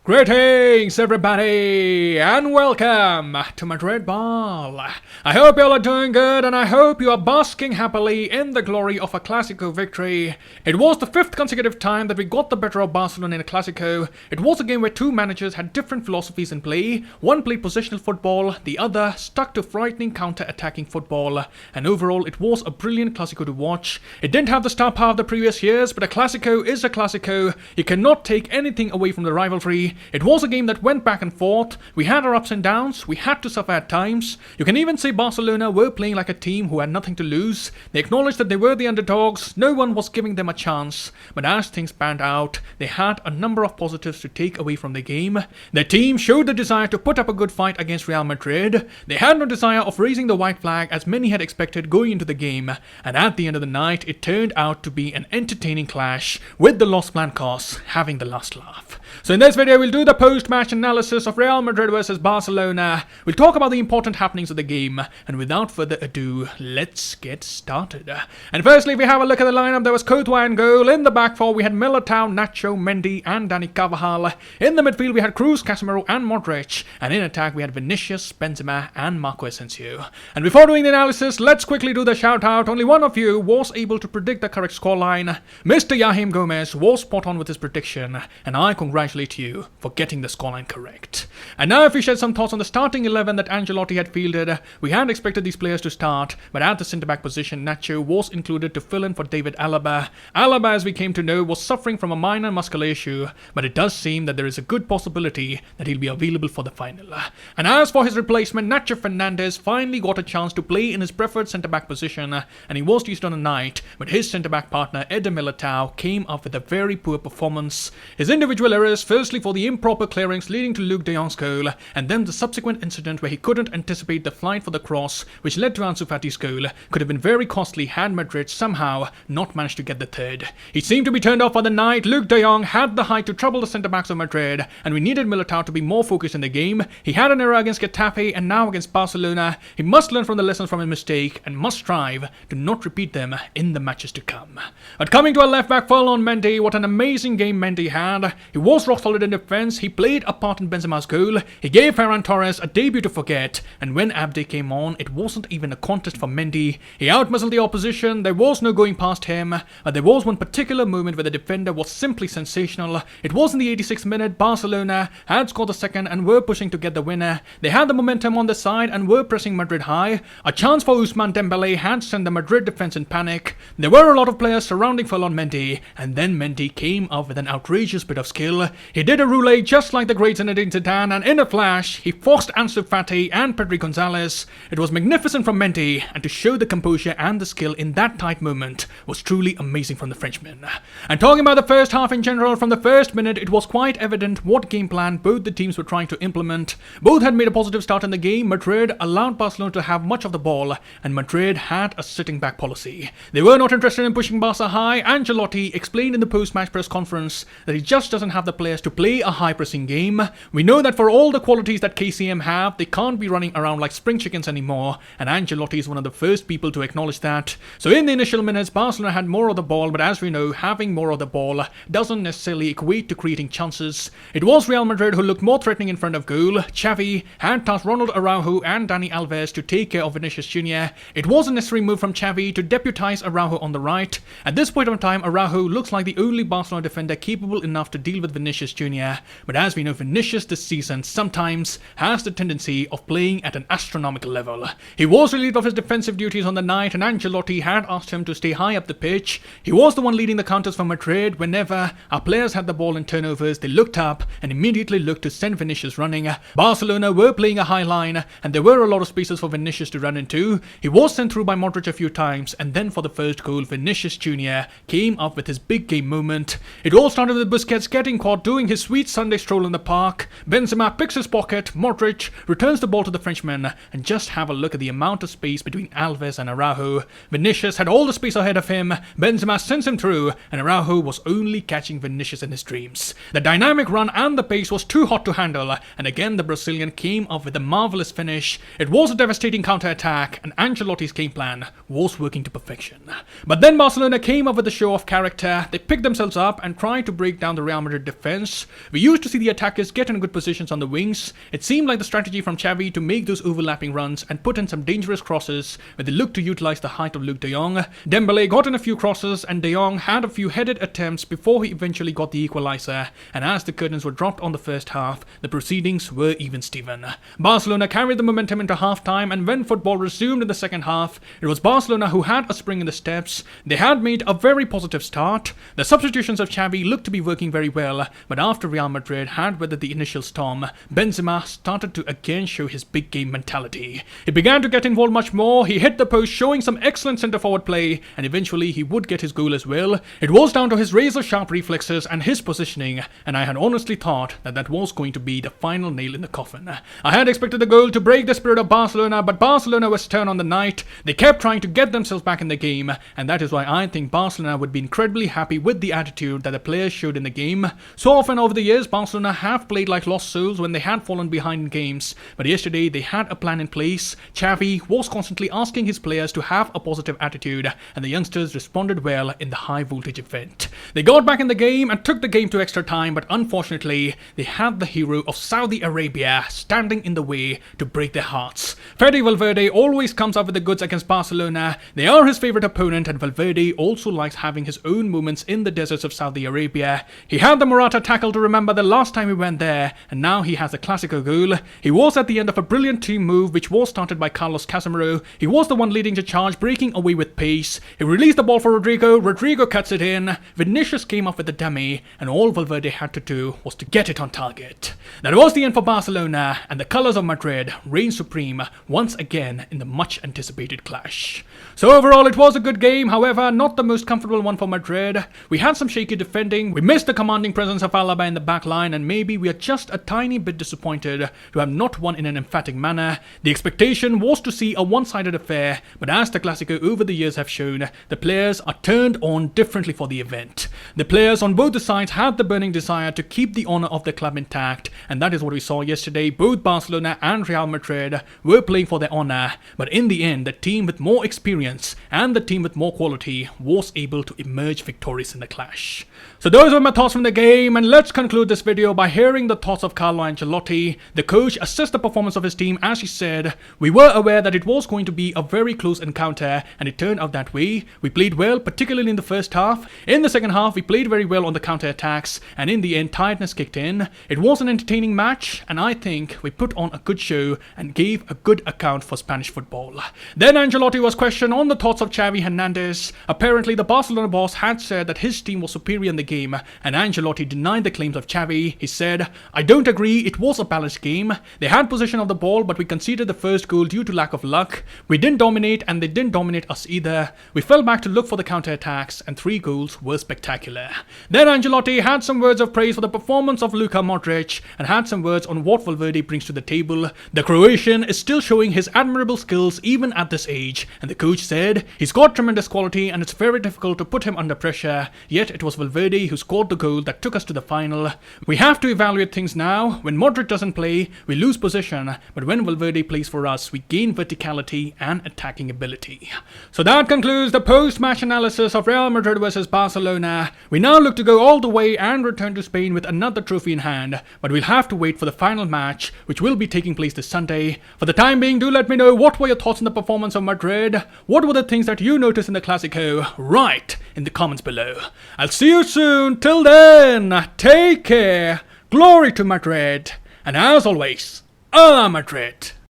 Greetings everybody and welcome to Madrid Ball. I hope you all are doing good and I hope you are basking happily in the glory of a Clásico victory. It was the 5th consecutive time that we got the better of Barcelona in a Clásico. It was a game where two managers had different philosophies in play. One played positional football, the other stuck to frightening counter-attacking football. And overall it was a brilliant Clásico to watch. It didn't have the star power of the previous years, but a Clásico is a Clásico. You cannot take anything away from the rivalry. It was a game that went back and forth. We had our ups and downs. We had to suffer at times. You can even say Barcelona were playing like a team who had nothing to lose. They acknowledged that they were the underdogs. No one was giving them a chance. But as things panned out, they had a number of positives to take away from the game. Their team showed the desire to put up a good fight against Real Madrid. They had no desire of raising the white flag as many had expected going into the game. And at the end of the night, it turned out to be an entertaining clash with the Los Blancos having the last laugh. So in this video, we'll do the post-match analysis of Real Madrid versus Barcelona. We'll talk about the important happenings of the game. And without further ado, let's get started. And firstly, if we have a look at the lineup, there was Courtois in goal. In the back four, we had Militao, Nacho, Mendy and Dani Carvajal. In the midfield, we had Cruz, Casemiro and Modric. And in attack, we had Vinicius, Benzema and Marco Asensio. And before doing the analysis, let's quickly do the shout-out. Only one of you was able to predict the correct scoreline. Mr. Yahim Gomez was spot on with his prediction. And I congratulate you for getting the scoreline correct. And now if we shed some thoughts on the starting 11 that Ancelotti had fielded, we had expected these players to start, but at the centre-back position, Nacho was included to fill in for David Alaba. Alaba, as we came to know, was suffering from a minor muscular issue, but it does seem that there is a good possibility that he'll be available for the final. And as for his replacement, Nacho Fernandez finally got a chance to play in his preferred centre-back position, and he was used on a night, but his centre-back partner, Eder Militao, came up with a very poor performance. His individual errors, firstly for the improper clearance leading to Luke de Jong's goal, and then the subsequent incident where he couldn't anticipate the flight for the cross, which led to Ansu Fati's goal, could have been very costly had Madrid somehow not managed to get the third. He seemed to be turned off by the night. Luke de Jong had the height to trouble the centre-backs of Madrid, and we needed Militao to be more focused in the game. He had an error against Getafe and now against Barcelona. He must learn from the lessons from his mistake and must strive to not repeat them in the matches to come. But coming to a left-back on Mendy, what an amazing game Mendy had. He was rock solid in defence. He played a part in Benzema's goal. He gave Ferran Torres a debut to forget, and when Abde came on, it wasn't even a contest for Mendy. He outmuscled the opposition. There was no going past him, but there was one particular moment where the defender was simply sensational. It was in the 86th minute. Barcelona had scored the second and were pushing to get the winner. They had the momentum on the side and were pressing Madrid high. A chance for Ousmane Dembélé had sent the Madrid defence in panic. There were a lot of players surrounding Ferland Mendy, and then Mendy came up with an outrageous bit of skill. He did a roulette just like the great Zinedine Zidane, and in a flash, he forced Ansu Fati and Pedri Gonzalez. It was magnificent from Mendy, and to show the composure and the skill in that tight moment was truly amazing from the Frenchman. And talking about the first half in general, from the first minute, it was quite evident what game plan both the teams were trying to implement. Both had made a positive start in the game. Madrid allowed Barcelona to have much of the ball, and Madrid had a sitting back policy. They were not interested in pushing Barca high. Ancelotti explained in the post-match press conference that he just doesn't have the players to play a high-pressing game. We know that for all the qualities that KCM have, they can't be running around like spring chickens anymore, and Ancelotti is one of the first people to acknowledge that. So in the initial minutes, Barcelona had more of the ball, but as we know, having more of the ball doesn't necessarily equate to creating chances. It was Real Madrid who looked more threatening in front of goal. Xavi had tasked Ronald Araujo and Dani Alves to take care of Vinicius Junior. It was a necessary move from Xavi to deputize Araujo on the right. At this point of time, Araujo looks like the only Barcelona defender capable enough to deal with Vinicius Junior. But as we know, Vinicius this season sometimes has the tendency of playing at an astronomical level. He was relieved of his defensive duties on the night, and Ancelotti had asked him to stay high up the pitch. He was the one leading the counters for Madrid. Whenever our players had the ball in turnovers, they looked up and immediately looked to send Vinicius running. Barcelona were playing a high line, and there were a lot of spaces for Vinicius to run into. He was sent through by Modric a few times, and then for the first goal, Vinicius Junior came up with his big game moment. It all started with Busquets getting caught doing his sweet Sunday stroll in the park. Benzema picks his pocket, Modric returns the ball to the Frenchman, and just have a look at the amount of space between Alves and Araujo. Vinicius had all the space ahead of him. Benzema sends him through, and Araujo was only catching Vinicius in his dreams. The dynamic run and the pace was too hot to handle, and again the Brazilian came up with a marvelous finish. It was a devastating counter-attack, and Ancelotti's game plan was working to perfection. But then Barcelona came up with a show of character. They picked themselves up and tried to break down the Real Madrid defense defense. We used to see the attackers get in good positions on the wings. It seemed like the strategy from Xavi to make those overlapping runs and put in some dangerous crosses where they looked to utilize the height of Luke de Jong. Dembele got in a few crosses and de Jong had a few headed attempts before he eventually got the equalizer, and as the curtains were dropped on the first half, the proceedings were even Steven. Barcelona carried the momentum into half-time, and when football resumed in the second half, it was Barcelona who had a spring in the steps. They had made a very positive start. The substitutions of Xavi looked to be working very well, but after Real Madrid had weathered the initial storm, Benzema started to again show his big game mentality. He began to get involved much more. He hit the post, showing some excellent centre-forward play, and eventually he would get his goal as well. It was down to his razor-sharp reflexes and his positioning, and I had honestly thought that that was going to be the final nail in the coffin. I had expected the goal to break the spirit of Barcelona, but Barcelona was stern on the night. They kept trying to get themselves back in the game, and that is why I think Barcelona would be incredibly happy with the attitude that the players showed in the game. So often over the years, Barcelona have played like lost souls when they had fallen behind in games, but yesterday they had a plan in place. Xavi was constantly asking his players to have a positive attitude, and the youngsters responded well in the high voltage event. They got back in the game and took the game to extra time, but unfortunately they had the hero of Saudi Arabia standing in the way to break their hearts. Fede Valverde always comes up with the goods against Barcelona. They are his favorite opponent, and Valverde also likes having his own moments in the deserts of Saudi Arabia. He had the Morata tackle to remember the last time he went there, and now he has a Clasico goal. He was at the end of a brilliant team move which was started by Carlos Casemiro. He was the one leading the charge, breaking away with pace. He released the ball for Rodrigo. Rodrigo cuts it in. Vinicius came up with the dummy, and all Valverde had to do was to get it on target. That was the end for Barcelona, and the colours of Madrid reigned supreme once again in the much anticipated clash. So overall it was a good game, however not the most comfortable one for Madrid. We had some shaky defending, we missed the commanding presence of Alaba in the back line, and maybe we are just a tiny bit disappointed to have not won in an emphatic manner. The expectation was to see a one-sided affair, but as the Clasico over the years have shown, the players are turned on differently for the event. The players on both the sides had the burning desire to keep the honour of the club intact, and that is what we saw yesterday. Both Barcelona and Real Madrid were playing for their honour, but in the end the team with more experience and the team with more quality was able to emerge victorious in the clash. So those were my thoughts from the game, and let's conclude this video by hearing the thoughts of Carlo Ancelotti. The coach assessed the performance of his team as he said, "We were aware that it was going to be a very close encounter, and it turned out that way. We played well, particularly in the first half. In the second half, we played very well on the counter-attacks, and in the end, tiredness kicked in. It was an entertaining match, and I think we put on a good show and gave a good account for Spanish football." Then Ancelotti was questioned on the thoughts of Xavi Hernandez. Apparently, the Barcelona boss had said that his team was superior in the game, and Ancelotti denied the claims of Xavi. He said, "I don't agree, it was a balanced game. They had possession of the ball, but we conceded the first goal due to lack of luck. We didn't dominate, and they didn't dominate us either. We fell back to look for the counter-attacks, and 3 goals were spectacular." Then Ancelotti had some words of praise for the performance of Luka Modric, and had some words on what Valverde brings to the table. The Croatian is still showing his admirable skills even at this age, and the coach said, "He's got tremendous quality, and it's very difficult to put him under pressure, yet it was Valverde who scored the goal that took us to the final. We have to evaluate things now. When Modric doesn't play, we lose possession, but when Valverde plays for us, we gain verticality and attacking ability." So that concludes the post-match analysis of Real Madrid versus Barcelona. We now look to go all the way and return to Spain with another trophy in hand, but we'll have to wait for the final match, which will be taking place this Sunday. For the time being, do let me know what were your thoughts on the performance of Madrid. What were the things that you noticed in the Clasico? Write in the comments below. I'll see you soon. Till then, take care. Glory to Madrid. And as always, a la Madrid.